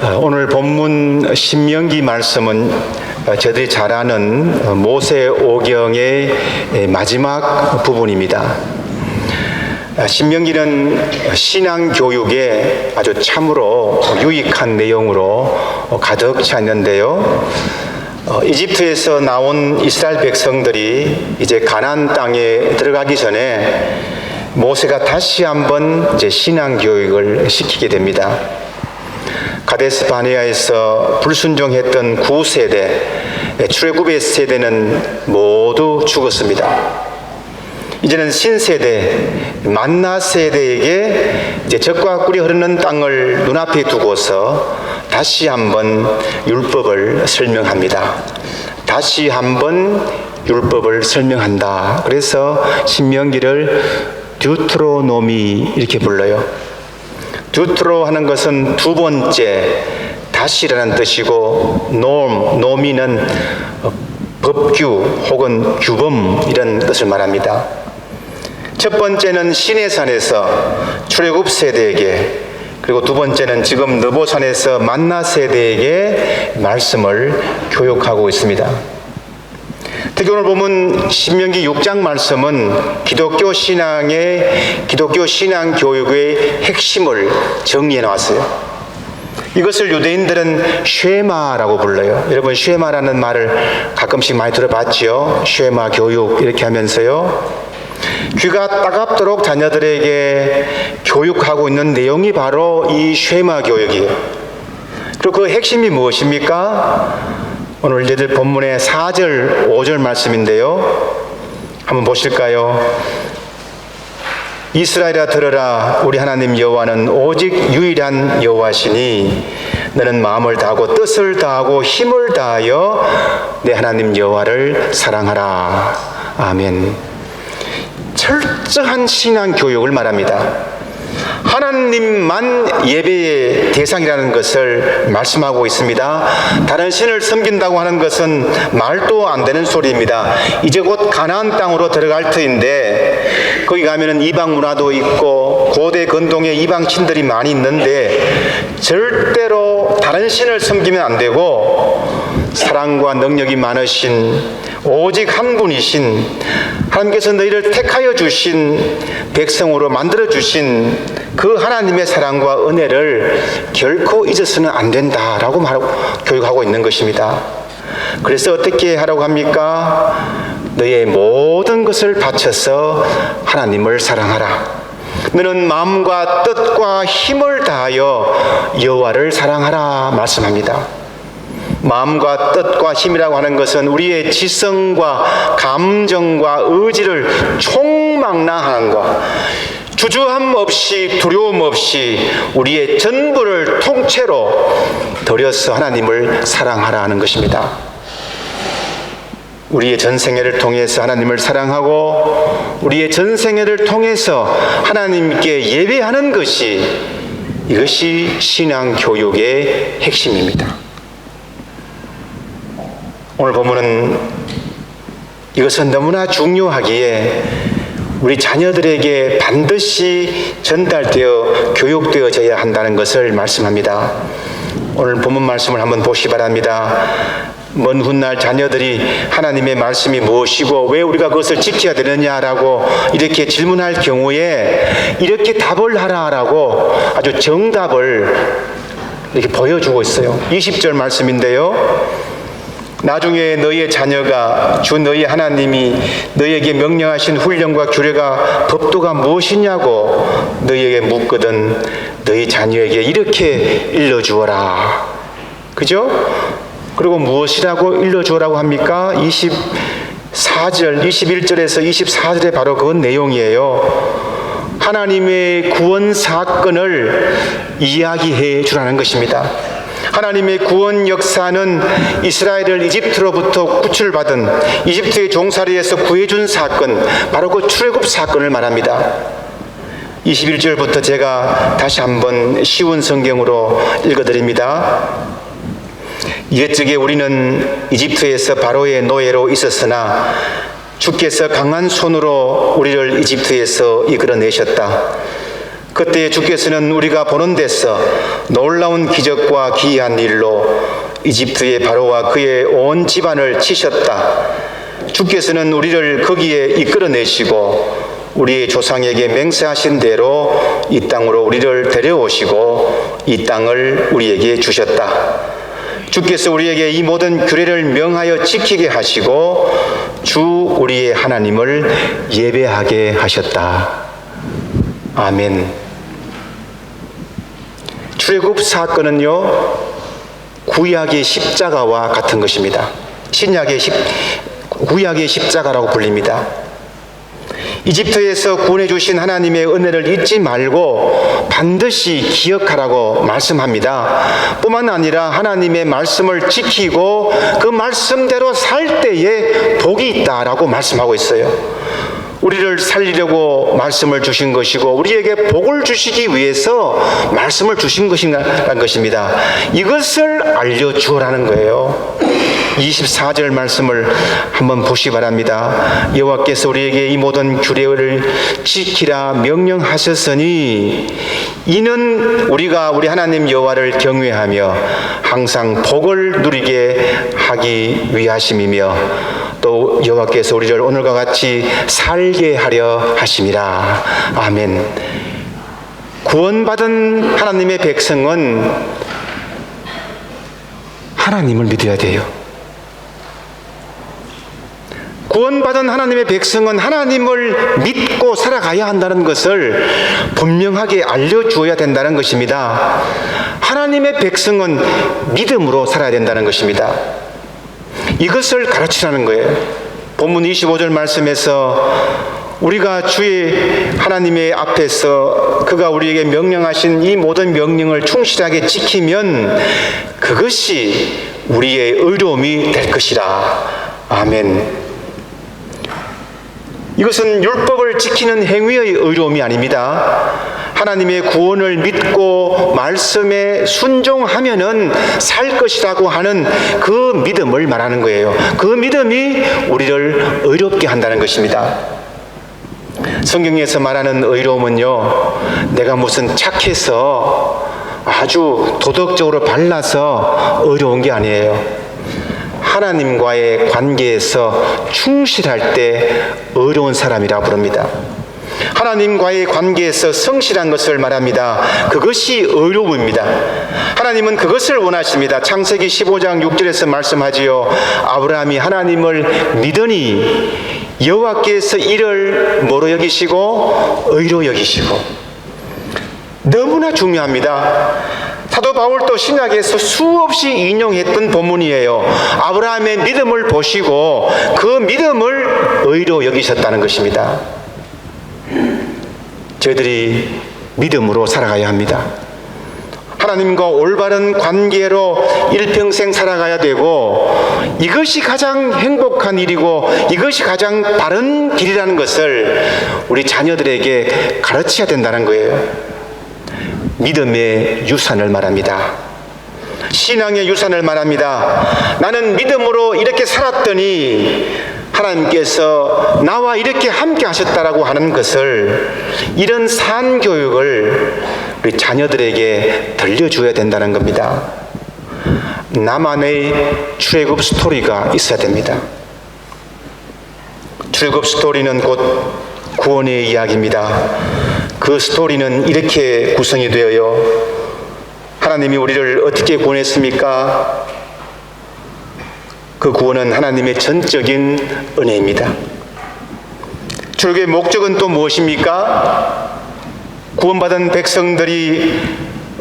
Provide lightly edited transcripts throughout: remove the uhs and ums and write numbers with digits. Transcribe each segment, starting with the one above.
오늘 본문 신명기 말씀은 저들이 잘 아는 모세오경의 마지막 부분입니다. 신명기는 신앙교육에 아주 참으로 유익한 내용으로 가득 차 있는데요. 이집트에서 나온 이스라엘 백성들이 이제 가나안 땅에 들어가기 전에 모세가 다시 한번 이제 신앙교육을 시키게 됩니다. 가데스 바네아에서 불순종했던 9세대, 출애굽의 세대는 모두 죽었습니다. 이제는 신세대, 만나 세대에게 이제 젖과 꿀이 흐르는 땅을 눈앞에 두고서 다시 한번 율법을 설명합니다. 다시 한번 율법을 설명한다. 그래서 신명기를 듀트로노미 이렇게 불러요. 듀트로 하는 것은 두 번째, 다시라는 뜻이고, 노미는 법규 혹은 규범 이런 뜻을 말합니다. 첫 번째는 시내산에서 출애굽 세대에게, 그리고 두 번째는 지금 느보산에서 만나 세대에게 말씀을 교육하고 있습니다. 특히 오늘 보면 신명기 6장 말씀은 기독교 신앙 교육의 핵심을 정리해 놨어요. 이것을 유대인들은 쉐마라고 불러요. 여러분, 쉐마라는 말을 가끔씩 많이 들어봤죠? 쉐마 교육 이렇게 하면서요. 귀가 따갑도록 자녀들에게 교육하고 있는 내용이 바로 이 쉐마 교육이에요. 그리고 그 핵심이 무엇입니까? 오늘 저희들 본문의 4절, 5절 말씀인데요. 한번 보실까요? 이스라엘아 들으라, 우리 하나님 여호와는 오직 유일한 여호와시니 너는 마음을 다하고 뜻을 다하고 힘을 다하여 내 하나님 여호와를 사랑하라. 아멘. 철저한 신앙 교육을 말합니다. 하나님만 예배의 대상이라는 것을 말씀하고 있습니다. 다른 신을 섬긴다고 하는 것은 말도 안 되는 소리입니다. 이제 곧 가나안 땅으로 들어갈 터인데 거기 가면은 이방 문화도 있고 고대 근동에 이방 신들이 많이 있는데 절대로 다른 신을 섬기면 안 되고 사랑과 능력이 많으신 오직 한 분이신 하나님께서 너희를 택하여 주신 백성으로 만들어 주신 그 하나님의 사랑과 은혜를 결코 잊어서는 안 된다라고 교육하고 있는 것입니다. 그래서 어떻게 하라고 합니까? 너의 모든 것을 바쳐서 하나님을 사랑하라. 너는 마음과 뜻과 힘을 다하여 여호와를 사랑하라 말씀합니다. 마음과 뜻과 힘이라고 하는 것은 우리의 지성과 감정과 의지를 총망라하는 것, 주저함 없이 두려움 없이 우리의 전부를 통째로 들여서 하나님을 사랑하라 하는 것입니다. 우리의 전생애를 통해서 하나님을 사랑하고 우리의 전생애를 통해서 하나님께 예배하는 것이, 이것이 신앙교육의 핵심입니다. 오늘 보면은 이것은 너무나 중요하기에 우리 자녀들에게 반드시 전달되어 교육되어져야 한다는 것을 말씀합니다. 오늘 본문 말씀을 한번 보시기 바랍니다. 먼 훗날 자녀들이 하나님의 말씀이 무엇이고 왜 우리가 그것을 지켜야 되느냐라고 이렇게 질문할 경우에 이렇게 답을 하라라고 아주 정답을 이렇게 보여주고 있어요. 20절 말씀인데요. 나중에 너희의 자녀가 주 너희 하나님이 너희에게 명령하신 훈령과 규례가 법도가 무엇이냐고 너희에게 묻거든 너희 자녀에게 이렇게 일러주어라. 그죠? 그리고 무엇이라고 일러주어라고 합니까? 24절, 21절에서 24절에 바로 그 내용이에요. 하나님의 구원 사건을 이야기해 주라는 것입니다. 하나님의 구원 역사는 이스라엘을 이집트로부터 구출받은 이집트의 종살이에서 구해준 사건, 바로 그 출애굽 사건을 말합니다. 21절부터 제가 다시 한번 쉬운 성경으로 읽어드립니다. 옛적에 우리는 이집트에서 바로의 노예로 있었으나 주께서 강한 손으로 우리를 이집트에서 이끌어내셨다. 그때 주께서는 우리가 보는 데서 놀라운 기적과 기이한 일로 이집트의 바로와 그의 온 집안을 치셨다. 주께서는 우리를 거기에 이끌어내시고 우리의 조상에게 맹세하신 대로 이 땅으로 우리를 데려오시고 이 땅을 우리에게 주셨다. 주께서 우리에게 이 모든 규례를 명하여 지키게 하시고 주 우리의 하나님을 예배하게 하셨다. 아멘. 출애굽 사건은요, 구약의 십자가와 같은 것입니다. 구약의 십자가라고 불립니다. 이집트에서 구원해 주신 하나님의 은혜를 잊지 말고 반드시 기억하라고 말씀합니다. 뿐만 아니라 하나님의 말씀을 지키고 그 말씀대로 살 때에 복이 있다라고 말씀하고 있어요. 우리를 살리려고 말씀을 주신 것이고 우리에게 복을 주시기 위해서 말씀을 주신 것입니다. 이것을 알려주라는 거예요. 24절 말씀을 한번 보시기 바랍니다. 여호와께서 우리에게 이 모든 규례를 지키라 명령하셨으니 이는 우리가 우리 하나님 여호와를 경외하며 항상 복을 누리게 하기 위하심이며 또 여호와께서 우리를 오늘과 같이 살게 하려 하심이라. 아멘. 구원받은 하나님의 백성은 하나님을 믿어야 돼요. 구원받은 하나님의 백성은 하나님을 믿고 살아가야 한다는 것을 분명하게 알려주어야 된다는 것입니다. 하나님의 백성은 믿음으로 살아야 된다는 것입니다. 이것을 가르치라는 거예요. 본문 25절 말씀에서 우리가 주의 하나님의 앞에서 그가 우리에게 명령하신 이 모든 명령을 충실하게 지키면 그것이 우리의 의로움이 될 것이라. 아멘. 이것은 율법을 지키는 행위의 의로움이 아닙니다. 하나님의 구원을 믿고 말씀에 순종하면은 살 것이라고 하는 그 믿음을 말하는 거예요. 그 믿음이 우리를 의롭게 한다는 것입니다. 성경에서 말하는 의로움은요, 내가 무슨 착해서 아주 도덕적으로 발라서 의로운 게 아니에요. 하나님과의 관계에서 충실할 때 의로운 사람이라 부릅니다. 하나님과의 관계에서 성실한 것을 말합니다. 그것이 의로움입니다. 하나님은 그것을 원하십니다. 창세기 15장 6절에서 말씀하지요. 아브라함이 하나님을 믿으니 여호와께서 이를 뭐로 여기시고 의로 여기시고. 너무나 중요합니다. 사도 바울도 신약에서 수없이 인용했던 본문이에요. 아브라함의 믿음을 보시고 그 믿음을 의로 여기셨다는 것입니다. 저희들이 믿음으로 살아가야 합니다. 하나님과 올바른 관계로 일평생 살아가야 되고 이것이 가장 행복한 일이고 이것이 가장 바른 길이라는 것을 우리 자녀들에게 가르쳐야 된다는 거예요. 믿음의 유산을 말합니다. 신앙의 유산을 말합니다. 나는 믿음으로 이렇게 살았더니 하나님께서 나와 이렇게 함께 하셨다라고 하는 것을, 이런 산교육을 우리 자녀들에게 들려줘야 된다는 겁니다. 나만의 출애굽 스토리가 있어야 됩니다. 출애굽 스토리는 곧 구원의 이야기입니다. 그 스토리는 이렇게 구성이 되어요. 하나님이 우리를 어떻게 구원했습니까? 그 구원은 하나님의 전적인 은혜입니다. 출애굽의 목적은 또 무엇입니까? 구원받은 백성들이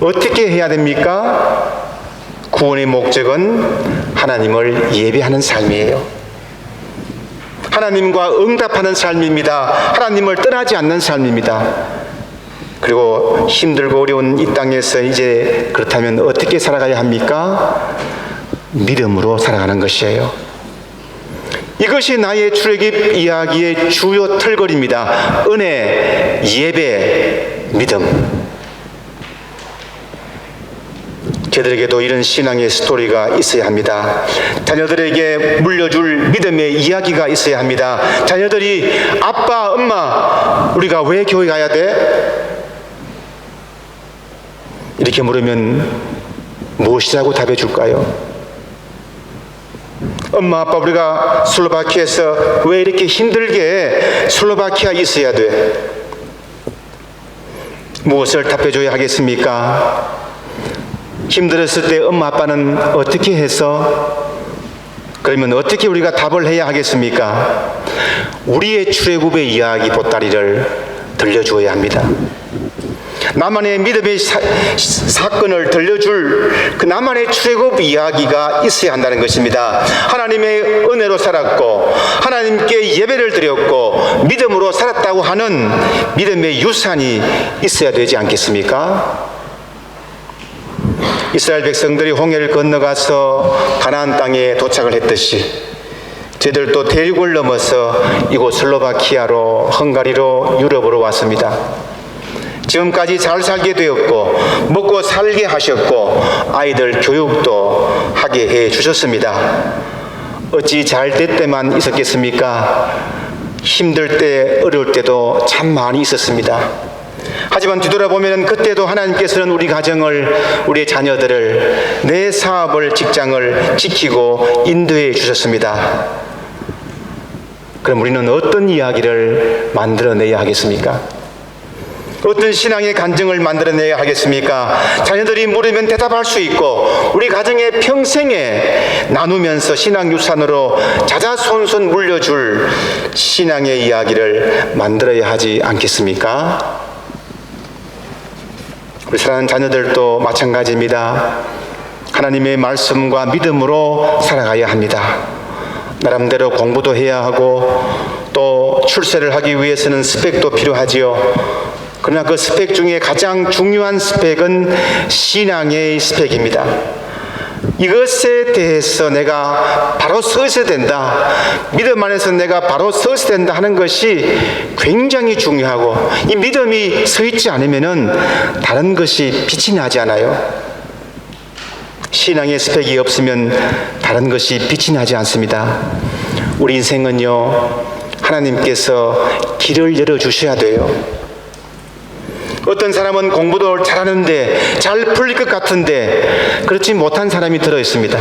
어떻게 해야 됩니까? 구원의 목적은 하나님을 예배하는 삶이에요. 하나님과 응답하는 삶입니다. 하나님을 떠나지 않는 삶입니다. 그리고 힘들고 어려운 이 땅에서 이제 그렇다면 어떻게 살아가야 합니까? 믿음으로 살아가는 것이에요. 이것이 나의 출애굽 이야기의 주요 틀거리입니다. 은혜, 예배, 믿음. 저들에게도 이런 신앙의 스토리가 있어야 합니다. 자녀들에게 물려줄 믿음의 이야기가 있어야 합니다. 자녀들이 아빠, 엄마, 우리가 왜 교회 가야 돼? 이렇게 물으면 무엇이라고 답해 줄까요? 엄마, 아빠, 우리가 슬로바키아에서 왜 이렇게 힘들게 슬로바키아에 있어야 돼? 무엇을 답해줘야 하겠습니까? 힘들었을 때 엄마, 아빠는 어떻게 해서? 그러면 어떻게 우리가 답을 해야 하겠습니까? 우리의 출애굽의 이야기 보따리를 들려주어야 합니다. 나만의 믿음의 사건을 들려줄 그 나만의 출애굽 이야기가 있어야 한다는 것입니다. 하나님의 은혜로 살았고 하나님께 예배를 드렸고 믿음으로 살았다고 하는 믿음의 유산이 있어야 되지 않겠습니까? 이스라엘 백성들이 홍해를 건너가서 가나안 땅에 도착을 했듯이 저희들도 대륙을 넘어서 이곳 슬로바키아로, 헝가리로, 유럽으로 왔습니다. 지금까지 잘 살게 되었고 먹고 살게 하셨고 아이들 교육도 하게 해 주셨습니다. 어찌 잘 될 때만 있었겠습니까? 힘들 때, 어려울 때도 참 많이 있었습니다. 하지만 뒤돌아보면 그때도 하나님께서는 우리 가정을, 우리 자녀들을, 내 사업을, 직장을 지키고 인도해 주셨습니다. 그럼 우리는 어떤 이야기를 만들어내야 하겠습니까? 어떤 신앙의 간증을 만들어내야 하겠습니까? 자녀들이 물으면 대답할 수 있고 우리 가정의 평생에 나누면서 신앙 유산으로 자자손손 물려줄 신앙의 이야기를 만들어야 하지 않겠습니까? 우리 사랑하는 자녀들도 마찬가지입니다. 하나님의 말씀과 믿음으로 살아가야 합니다. 나름대로 공부도 해야 하고 또 출세를 하기 위해서는 스펙도 필요하지요. 그러나 그 스펙 중에 가장 중요한 스펙은 신앙의 스펙입니다. 이것에 대해서 내가 바로 서 있어야 된다, 믿음 안에서 내가 바로 서 있어야 된다 하는 것이 굉장히 중요하고, 이 믿음이 서 있지 않으면 다른 것이 빛이 나지 않아요. 신앙의 스펙이 없으면 다른 것이 빛이 나지 않습니다. 우리 인생은요, 하나님께서 길을 열어주셔야 돼요. 어떤 사람은 공부도 잘하는데 잘 풀릴 것 같은데 그렇지 못한 사람이 들어있습니다.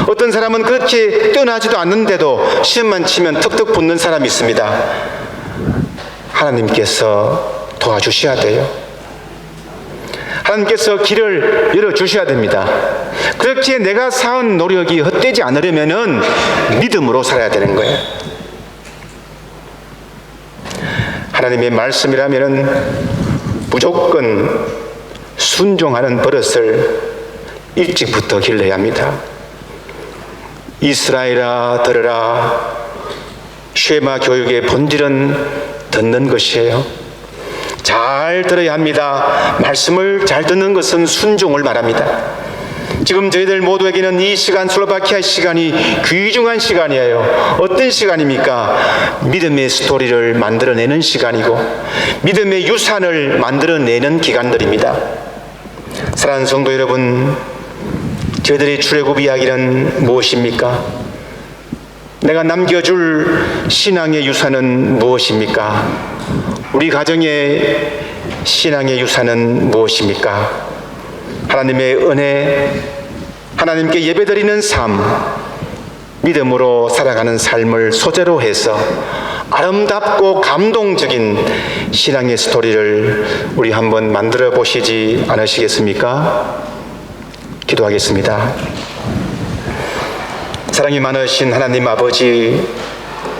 어떤 사람은 그렇게 뛰어나지도 않는데도 시험만 치면 턱턱 붙는 사람이 있습니다. 하나님께서 도와주셔야 돼요. 하나님께서 길을 열어주셔야 됩니다. 그렇게 내가 쌓은 노력이 헛되지 않으려면 믿음으로 살아야 되는 거예요. 하나님의 말씀이라면 무조건 순종하는 버릇을 일찍부터 길러야 합니다. 이스라엘아 들으라. 쉐마 교육의 본질은 듣는 것이에요. 잘 들어야 합니다. 말씀을 잘 듣는 것은 순종을 말합니다. 지금 저희들 모두에게는 이 시간, 슬로바키아 시간이 귀중한 시간이에요. 어떤 시간입니까? 믿음의 스토리를 만들어내는 시간이고 믿음의 유산을 만들어내는 기간들입니다. 사랑하는 성도 여러분, 저희들의 출애굽 이야기는 무엇입니까? 내가 남겨줄 신앙의 유산은 무엇입니까? 우리 가정의 신앙의 유산은 무엇입니까? 하나님의 은혜, 하나님께 예배드리는 삶, 믿음으로 살아가는 삶을 소재로 해서 아름답고 감동적인 신앙의 스토리를 우리 한번 만들어 보시지 않으시겠습니까? 기도하겠습니다. 사랑이 많으신 하나님 아버지,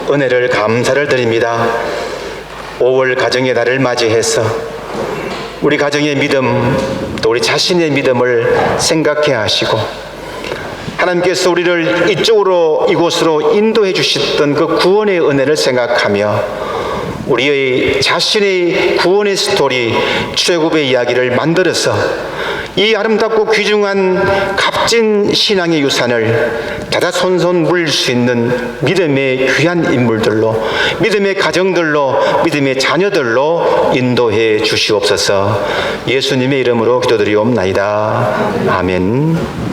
은혜를 감사를 드립니다. 5월 가정의 달을 맞이해서 우리 가정의 믿음, 또 우리 자신의 믿음을 생각해 하시고 하나님께서 우리를 이쪽으로, 이곳으로 인도해 주셨던 그 구원의 은혜를 생각하며 우리의 자신의 구원의 스토리, 출애굽의 이야기를 만들어서 이 아름답고 귀중한 값진 신앙의 유산을 자자손손 물릴 수 있는 믿음의 귀한 인물들로, 믿음의 가정들로, 믿음의 자녀들로 인도해 주시옵소서. 예수님의 이름으로 기도드리옵나이다. 아멘.